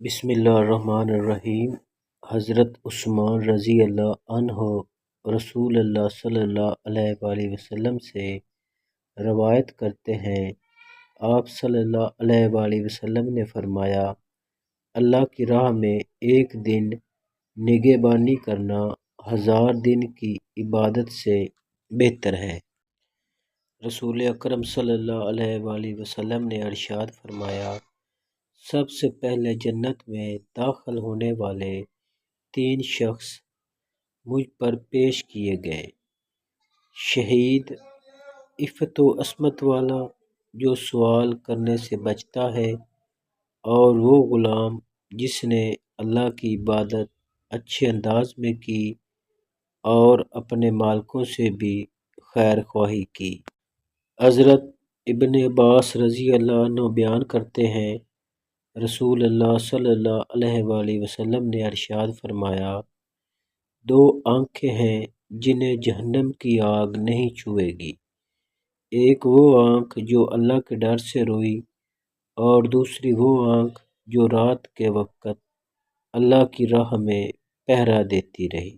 بسم اللہ الرحمن الرحیم۔ حضرت عثمان رضی اللہ عنہ رسول اللہ صلی اللہ علیہ وآلہ وسلم سے روایت کرتے ہیں، آپ صلی اللہ علیہ وآلہ وسلم نے فرمایا، اللہ کی راہ میں ایک دن نگہبانی کرنا 1000 دن کی عبادت سے بہتر ہے۔ رسول اکرم صلی اللہ علیہ وآلہ وسلم نے ارشاد فرمایا، سب سے پہلے جنت میں داخل ہونے والے 3 شخص مجھ پر پیش کیے گئے: شہید، عفت و عصمت والا جو سوال کرنے سے بچتا ہے، اور وہ غلام جس نے اللہ کی عبادت اچھے انداز میں کی اور اپنے مالکوں سے بھی خیر خواہی کی۔ حضرت ابن عباس رضی اللہ عنہ بیان کرتے ہیں، رسول اللہ صلی اللہ علیہ وآلہ وسلم نے ارشاد فرمایا، 2 آنکھیں ہیں جنہیں جہنم کی آگ نہیں چھوئے گی، ایک وہ آنکھ جو اللہ کے ڈر سے روئی، اور دوسری وہ آنکھ جو رات کے وقت اللہ کی راہ میں پہرا دیتی رہی۔